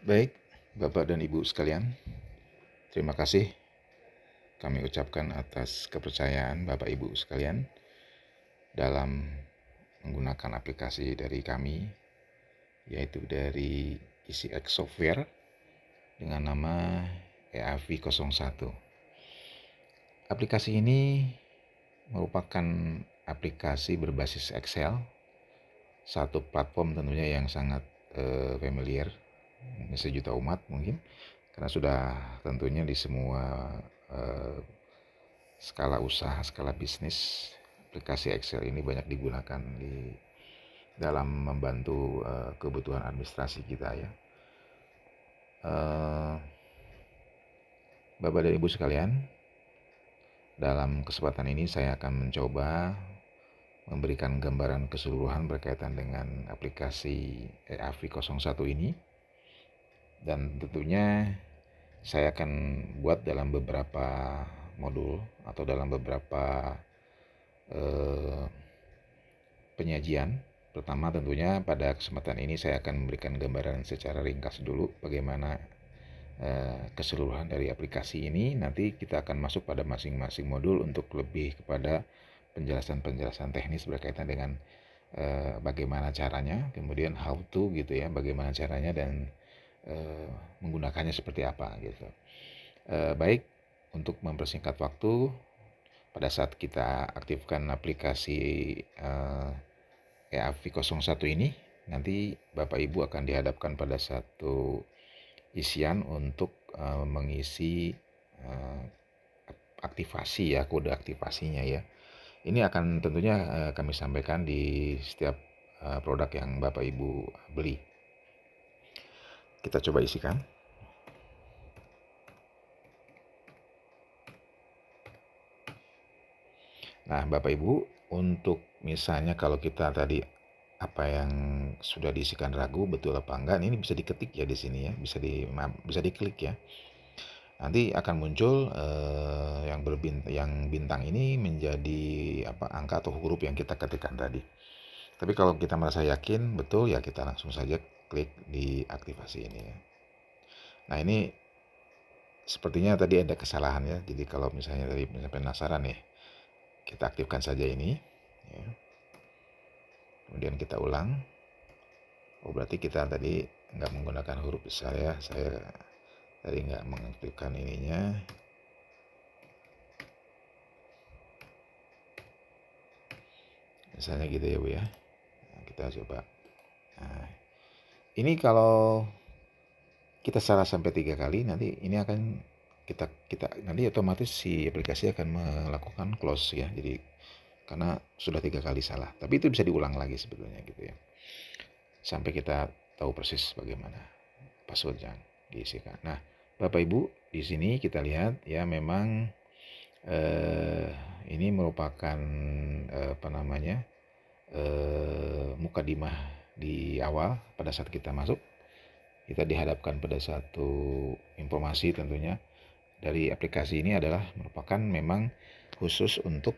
Baik, Bapak dan Ibu sekalian, terima kasih kami ucapkan atas kepercayaan Bapak Ibu sekalian dalam menggunakan aplikasi dari kami, yaitu dari EasyX Software dengan nama EAV01. Aplikasi ini merupakan aplikasi berbasis Excel, satu platform tentunya yang sangat familiar sejuta umat mungkin, karena sudah tentunya di semua skala usaha, skala bisnis, aplikasi Excel ini banyak digunakan di dalam membantu kebutuhan administrasi kita ya. Bapak dan Ibu sekalian, dalam kesempatan ini saya akan mencoba memberikan gambaran keseluruhan berkaitan dengan aplikasi EAV01 ini, dan tentunya saya akan buat dalam beberapa modul atau dalam beberapa penyajian. Pertama tentunya pada kesempatan ini saya akan memberikan gambaran secara ringkas dulu bagaimana keseluruhan dari aplikasi ini. Nanti kita akan masuk pada masing-masing modul untuk lebih kepada penjelasan-penjelasan teknis berkaitan dengan bagaimana caranya, kemudian how to gitu ya, bagaimana caranya dan menggunakannya seperti apa gitu. Baik, untuk mempersingkat waktu, pada saat kita aktifkan aplikasi EAV01 ini, nanti Bapak Ibu akan dihadapkan pada satu isian untuk mengisi aktivasi ya, kode aktivasinya ya. Ini akan tentunya kami sampaikan di setiap produk yang Bapak Ibu beli. Kita coba isikan. Nah, Bapak Ibu, untuk misalnya kalau kita tadi apa yang sudah diisikan ragu betul apa enggak, ini bisa diketik ya di sini ya, bisa diklik ya. Nanti akan muncul yang bintang ini menjadi angka atau huruf yang kita ketikkan tadi. Tapi kalau kita merasa yakin betul ya, kita langsung saja klik di aktivasi ini ya. Nah, ini sepertinya tadi ada kesalahan ya. Jadi kalau misalnya tadi penasaran nih, kita aktifkan saja ini ya. Kemudian kita ulang. Oh, berarti kita tadi nggak menggunakan huruf besar ya. Saya tadi nggak mengaktifkan ininya. Misalnya gitu ya Bu ya. Nah, kita coba. Nah, ini kalau kita salah sampai 3 kali, nanti ini akan kita nanti otomatis si aplikasi akan melakukan close ya. Jadi karena sudah 3 kali salah. Tapi itu bisa diulang lagi sebetulnya gitu ya. Sampai kita tahu persis bagaimana password yang diisikan. Nah, Bapak Ibu, di sini kita lihat ya, memang ini merupakan mukadimah di awal. Pada saat kita masuk, kita dihadapkan pada satu informasi tentunya dari aplikasi ini adalah merupakan memang khusus untuk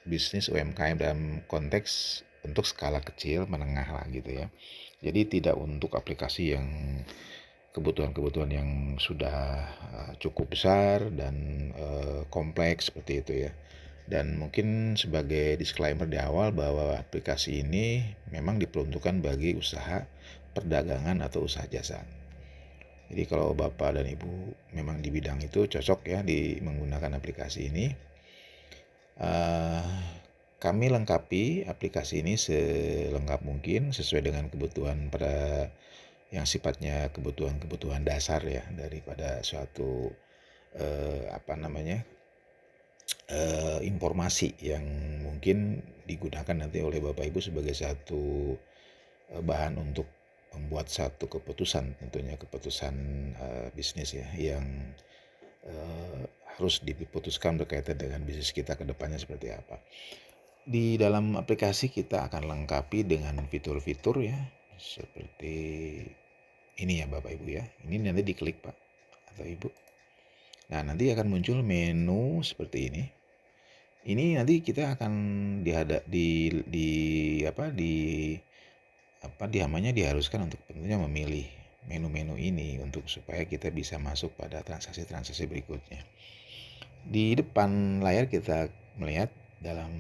bisnis UMKM dalam konteks untuk skala kecil menengah lah gitu ya. Jadi tidak untuk aplikasi yang kebutuhan-kebutuhan yang sudah cukup besar dan kompleks seperti itu ya. Dan mungkin sebagai disclaimer di awal bahwa aplikasi ini memang diperuntukkan bagi usaha perdagangan atau usaha jasa. Jadi kalau Bapak dan Ibu memang di bidang itu cocok ya di menggunakan aplikasi ini. Kami lengkapi aplikasi ini selengkap mungkin sesuai dengan kebutuhan pada yang sifatnya kebutuhan dasar ya, daripada suatu informasi yang mungkin digunakan nanti oleh Bapak Ibu sebagai satu bahan untuk membuat satu keputusan, tentunya keputusan bisnis ya, yang harus diputuskan berkaitan dengan bisnis kita ke depannya seperti apa. Di dalam aplikasi kita akan lengkapi dengan fitur-fitur ya, seperti ini ya Bapak Ibu ya. Ini nanti diklik Pak atau Ibu. Nah, nanti akan muncul menu seperti ini. Ini nanti kita akan diharuskan untuk tentunya memilih menu-menu ini untuk supaya kita bisa masuk pada transaksi-transaksi berikutnya. Di depan layar kita melihat dalam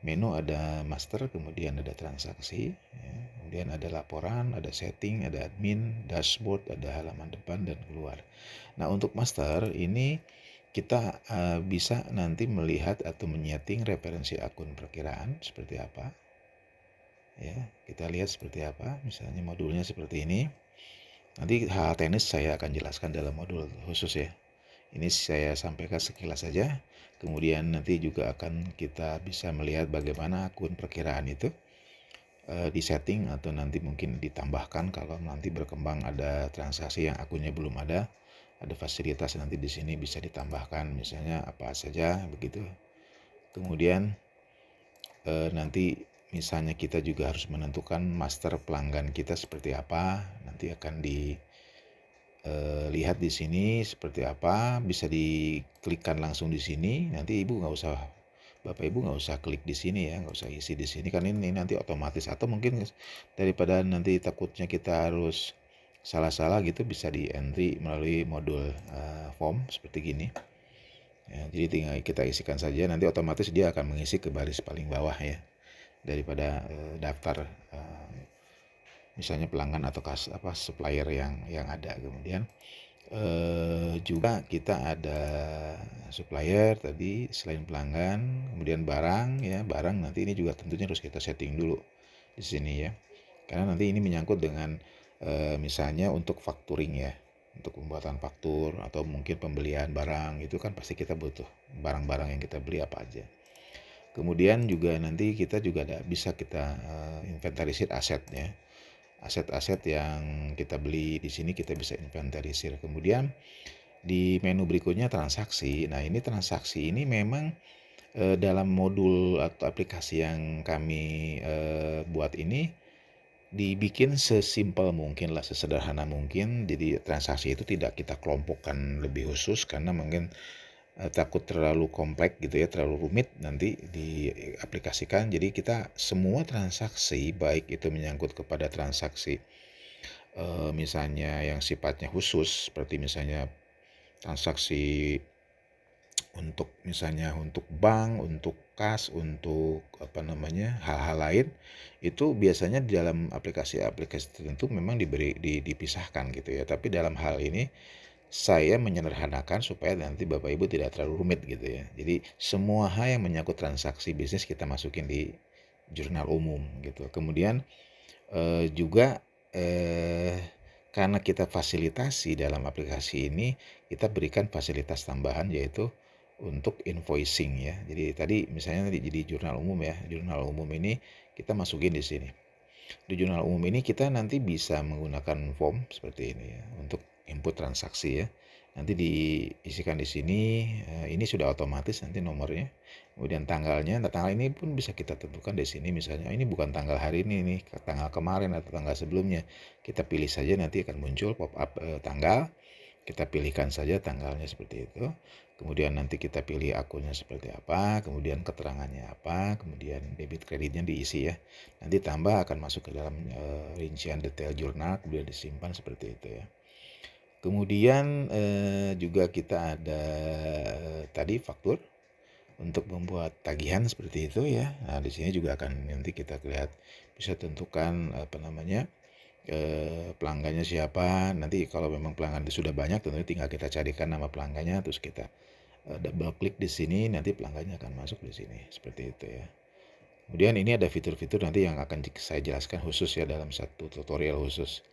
menu ada master, kemudian ada transaksi, ya. Kemudian ada laporan, ada setting, ada admin, dashboard, ada halaman depan dan keluar. Nah, untuk master ini kita bisa nanti melihat atau menyeting referensi akun perkiraan seperti apa. Ya, kita lihat seperti apa. Misalnya modulnya seperti ini. Nanti hal teknis saya akan jelaskan dalam modul khusus ya. Ini saya sampaikan sekilas saja. Kemudian nanti juga akan kita bisa melihat bagaimana akun perkiraan itu disetting atau nanti mungkin ditambahkan kalau nanti berkembang ada transaksi yang akunnya belum ada fasilitas nanti di sini bisa ditambahkan misalnya apa saja begitu. Kemudian nanti misalnya kita juga harus menentukan master pelanggan kita seperti apa, nanti akan lihat di sini seperti apa, bisa diklikkan langsung di sini. Nanti Bapak Ibu nggak usah klik di sini ya, nggak usah isi di sini kan ini nanti otomatis. Atau mungkin daripada nanti takutnya kita harus salah-salah gitu, bisa di entry melalui modul form seperti gini. Ya, jadi tinggal kita isikan saja, nanti otomatis dia akan mengisi ke baris paling bawah ya daripada daftar misalnya pelanggan atau supplier yang ada. Kemudian juga kita ada supplier tadi selain pelanggan, kemudian barang ya, barang nanti ini juga tentunya harus kita setting dulu di sini ya, karena nanti ini menyangkut dengan misalnya untuk factoring ya, untuk pembuatan faktur atau mungkin pembelian barang itu kan pasti kita butuh barang-barang yang kita beli apa aja. Kemudian juga nanti kita juga bisa kita inventarisir asetnya. Aset-aset yang kita beli di sini kita bisa inventarisir. Kemudian di menu berikutnya transaksi. Nah, ini transaksi ini memang dalam modul atau aplikasi yang kami buat ini dibikin sesimpel mungkin lah, sesederhana mungkin. Jadi transaksi itu tidak kita kelompokkan lebih khusus karena mungkin takut terlalu kompleks gitu ya, terlalu rumit nanti diaplikasikan. Jadi kita semua transaksi baik itu menyangkut kepada transaksi misalnya yang sifatnya khusus seperti misalnya transaksi untuk misalnya untuk bank, untuk kas, untuk hal-hal lain itu biasanya di dalam aplikasi-aplikasi tertentu memang dipisahkan gitu ya. Tapi dalam hal ini saya menyederhanakan supaya nanti Bapak Ibu tidak terlalu rumit gitu ya. Jadi semua hal yang menyangkut transaksi bisnis kita masukin di jurnal umum gitu. Kemudian juga karena kita fasilitasi dalam aplikasi ini, kita berikan fasilitas tambahan yaitu untuk invoicing ya. Jadi tadi misalnya jadi jurnal umum ya. Jurnal umum ini kita masukin di sini. Di jurnal umum ini kita nanti bisa menggunakan form seperti ini ya untuk input transaksi ya. Nanti diisikan di sini, ini sudah otomatis nanti nomornya. Kemudian tanggalnya, tanggal ini pun bisa kita tentukan di sini misalnya ini bukan tanggal hari ini tanggal kemarin atau tanggal sebelumnya. Kita pilih saja nanti akan muncul pop up tanggal. Kita pilihkan saja tanggalnya seperti itu. Kemudian nanti kita pilih akunnya seperti apa, kemudian keterangannya apa, kemudian debit kreditnya diisi ya. Nanti tambah akan masuk ke dalam rincian detail jurnal, kemudian disimpan seperti itu ya. Kemudian juga kita ada tadi faktur untuk membuat tagihan seperti itu ya. Nah, di sini juga akan nanti kita lihat bisa tentukan pelanggannya siapa. Nanti kalau memang pelanggan itu sudah banyak tentunya tinggal kita carikan nama pelanggannya, terus kita double klik di sini, nanti pelanggannya akan masuk di sini seperti itu ya. Kemudian ini ada fitur-fitur nanti yang akan saya jelaskan khusus ya dalam satu tutorial khusus.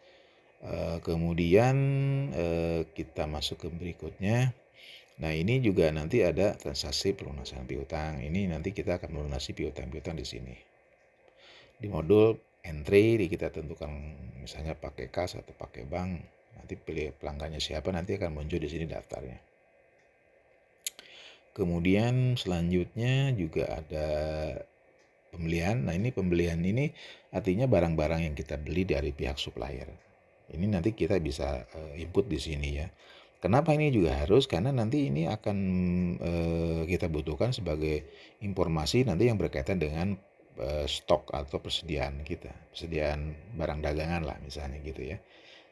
Kemudian kita masuk ke berikutnya. Nah, ini juga nanti ada transaksi pelunasan piutang. Ini nanti kita akan melunasi piutang-piutang di sini. Di modul entry kita tentukan misalnya pakai kas atau pakai bank. Nanti pilih pelanggannya siapa, nanti akan muncul di sini daftarnya. Kemudian selanjutnya juga ada pembelian. Nah, ini pembelian ini artinya barang-barang yang kita beli dari pihak supplier. Ini nanti kita bisa input di sini ya. Kenapa ini juga harus? Karena nanti ini akan kita butuhkan sebagai informasi nanti yang berkaitan dengan stok atau persediaan kita, persediaan barang dagangan lah misalnya gitu ya.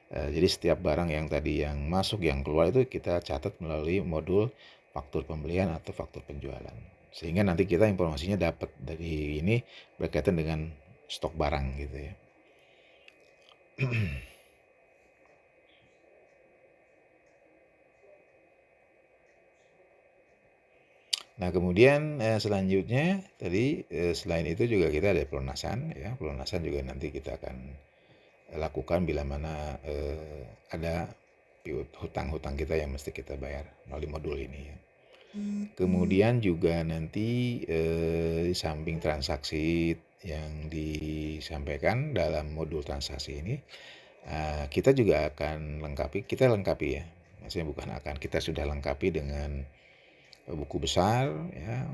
Jadi setiap barang yang tadi yang masuk, yang keluar itu kita catat melalui modul faktur pembelian atau faktur penjualan. Sehingga nanti kita informasinya dapat dari ini berkaitan dengan stok barang gitu ya. Nah kemudian selanjutnya tadi selain itu juga kita ada pelunasan ya. Pelunasan juga nanti kita akan lakukan bila mana ada hutang-hutang kita yang mesti kita bayar melalui modul ini ya. Kemudian juga nanti di samping transaksi yang disampaikan dalam modul transaksi ini, kita juga akan lengkapi ya, maksudnya bukan akan, kita sudah lengkapi dengan buku besar ya,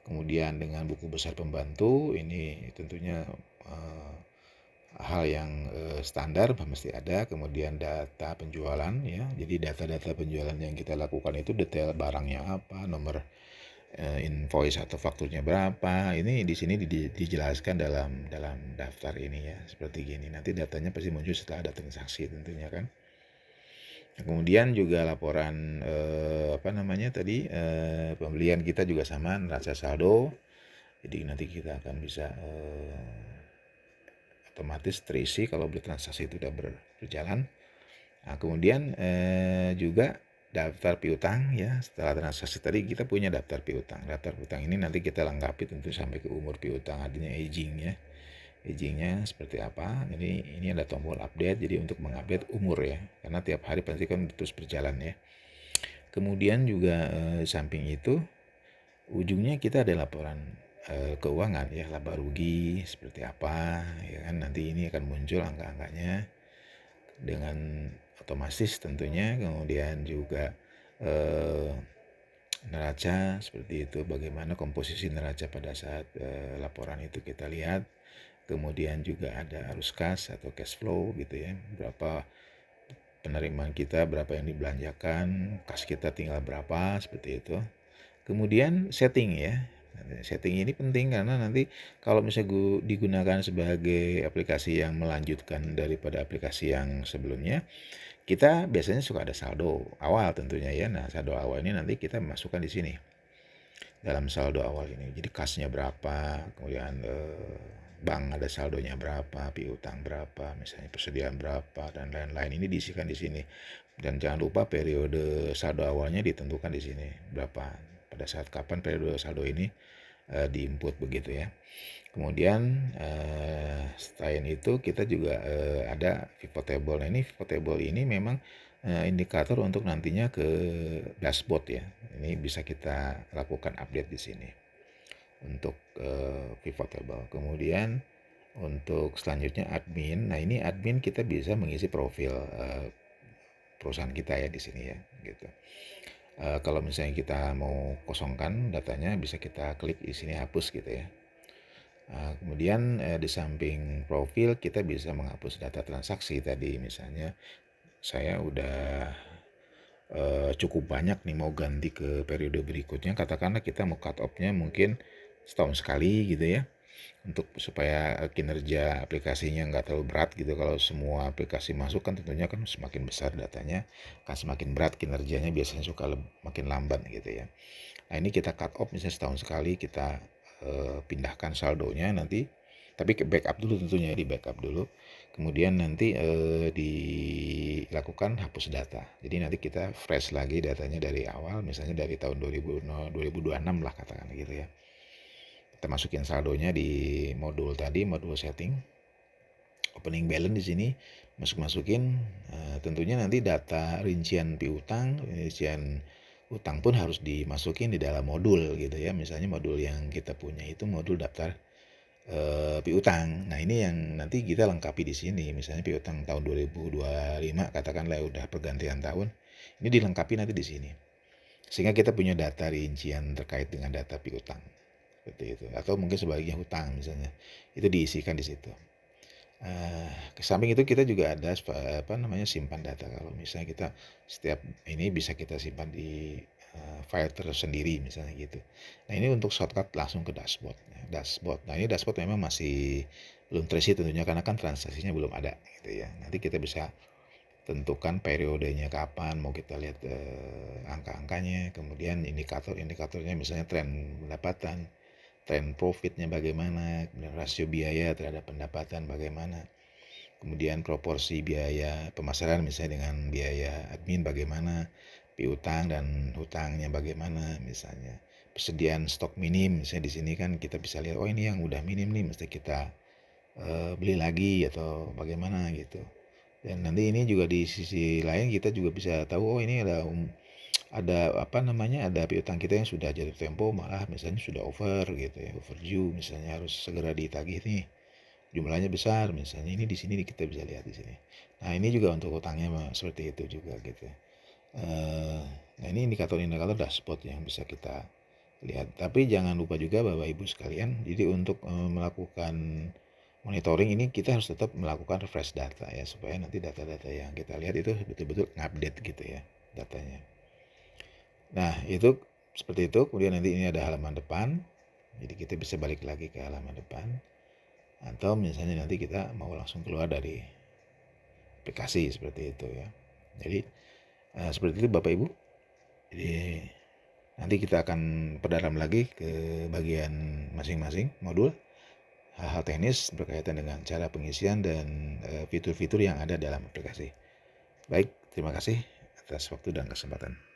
kemudian dengan buku besar pembantu. Ini tentunya hal yang standar mesti ada. Kemudian data penjualan ya, jadi data-data penjualan yang kita lakukan itu detail barangnya apa, nomor invoice atau fakturnya berapa, ini di sini dijelaskan dalam daftar ini ya, seperti gini. Nanti datanya pasti muncul setelah ada transaksi tentunya kan. Kemudian juga laporan pembelian kita juga sama, neraca saldo. Jadi nanti kita akan bisa otomatis terisi kalau transaksi itu sudah berjalan. Nah, kemudian juga daftar piutang ya. Setelah transaksi tadi kita punya daftar piutang. Daftar piutang ini nanti kita lengkapi tentu sampai ke umur piutang, artinya aging ya. Agingnya seperti apa. Ini ada tombol update, jadi untuk mengupdate umur ya, karena tiap hari pasti kan terus berjalan ya. Kemudian juga samping itu ujungnya kita ada laporan keuangan ya, laba rugi seperti apa ya kan. Nanti ini akan muncul angka-angkanya dengan otomatis tentunya. Kemudian juga neraca seperti itu, bagaimana komposisi neraca pada saat laporan itu kita lihat. Kemudian juga ada arus kas atau cash flow gitu ya, berapa penerimaan kita, berapa yang dibelanjakan, kas kita tinggal berapa, seperti itu. Kemudian setting ya, setting ini penting karena nanti kalau misalnya digunakan sebagai aplikasi yang melanjutkan daripada aplikasi yang sebelumnya, kita biasanya suka ada saldo awal tentunya ya. Nah saldo awal ini nanti kita masukkan di sini dalam saldo awal ini. Jadi kasnya berapa, kemudian bank ada saldonya berapa, piutang berapa, misalnya persediaan berapa dan lain-lain. Ini diisikan di sini. Dan jangan lupa periode saldo awalnya ditentukan di sini berapa, pada saat kapan periode saldo ini diinput begitu ya. Kemudian selain itu kita juga ada pivot table. Nah ini pivot table ini memang indikator untuk nantinya ke dashboard ya. Ini bisa kita lakukan update di sini untuk pivot table. Kemudian untuk selanjutnya admin. Nah ini admin kita bisa mengisi profil perusahaan kita ya di sini ya gitu. Kalau misalnya kita mau kosongkan datanya, bisa kita klik di sini hapus gitu ya. Kemudian di samping profil kita bisa menghapus data transaksi tadi. Misalnya saya udah cukup banyak nih mau ganti ke periode berikutnya, katakanlah kita mau cut off-nya mungkin setahun sekali gitu ya, untuk supaya kinerja aplikasinya nggak terlalu berat gitu. Kalau semua aplikasi masuk kan tentunya kan semakin besar datanya, kan semakin berat kinerjanya, biasanya suka makin lambat gitu ya. Nah ini kita cut off misalnya setahun sekali, kita pindahkan saldonya nanti, tapi ke backup dulu tentunya, di backup dulu. Kemudian nanti dilakukan hapus data. Jadi nanti kita fresh lagi datanya dari awal, misalnya dari tahun 2026 lah katakan gitu ya. Kita masukin saldonya di modul tadi, modul setting, opening balance di sini, masukin. Tentunya nanti data rincian piutang, rincian utang pun harus dimasukin di dalam modul gitu ya. Misalnya modul yang kita punya itu modul daftar piutang. Nah ini yang nanti kita lengkapi di sini. Misalnya piutang tahun 2025 katakanlah udah pergantian tahun, ini dilengkapi nanti di sini. Sehingga kita punya data rincian terkait dengan data piutang seperti itu. Atau mungkin sebaliknya hutang misalnya, itu diisikan di situ. Ke samping itu kita juga ada simpan data. Kalau misalnya kita setiap ini bisa kita simpan di file tersendiri misalnya gitu. Nah ini untuk shortcut langsung ke dashboard. Nah ini dashboard memang masih belum trace tentunya karena kan transaksinya belum ada gitu ya. Nanti kita bisa tentukan periodenya kapan, mau kita lihat angka-angkanya, kemudian indikator-indikatornya misalnya tren pendapatan, tren profitnya bagaimana, kemudian rasio biaya terhadap pendapatan bagaimana, kemudian proporsi biaya pemasaran misalnya dengan biaya admin bagaimana, piutang dan hutangnya bagaimana misalnya. Persediaan stok minim misalnya di sini kan kita bisa lihat, oh ini yang udah minim nih mesti kita beli lagi atau bagaimana gitu. Dan nanti ini juga di sisi lain kita juga bisa tahu, oh ini ada apa namanya, ada piutang kita yang sudah jatuh tempo malah misalnya sudah over gitu ya, overdue misalnya harus segera ditagih nih. Jumlahnya besar misalnya, ini di sini kita bisa lihat di sini. Nah, ini juga untuk hutangnya seperti itu juga gitu. Nah, ini indikator-indikator dashboard yang bisa kita lihat. Tapi jangan lupa juga Bapak Ibu sekalian, jadi untuk melakukan monitoring ini kita harus tetap melakukan refresh data ya, supaya nanti data-data yang kita lihat itu betul-betul update gitu ya datanya. Nah, itu seperti itu. Kemudian nanti ini ada halaman depan, jadi kita bisa balik lagi ke halaman depan, atau misalnya nanti kita mau langsung keluar dari aplikasi seperti itu ya. Jadi seperti itu Bapak Ibu. Jadi nanti kita akan perdalam lagi ke bagian masing-masing modul, hal-hal teknis berkaitan dengan cara pengisian dan fitur-fitur yang ada dalam aplikasi. Baik, terima kasih atas waktu dan kesempatan.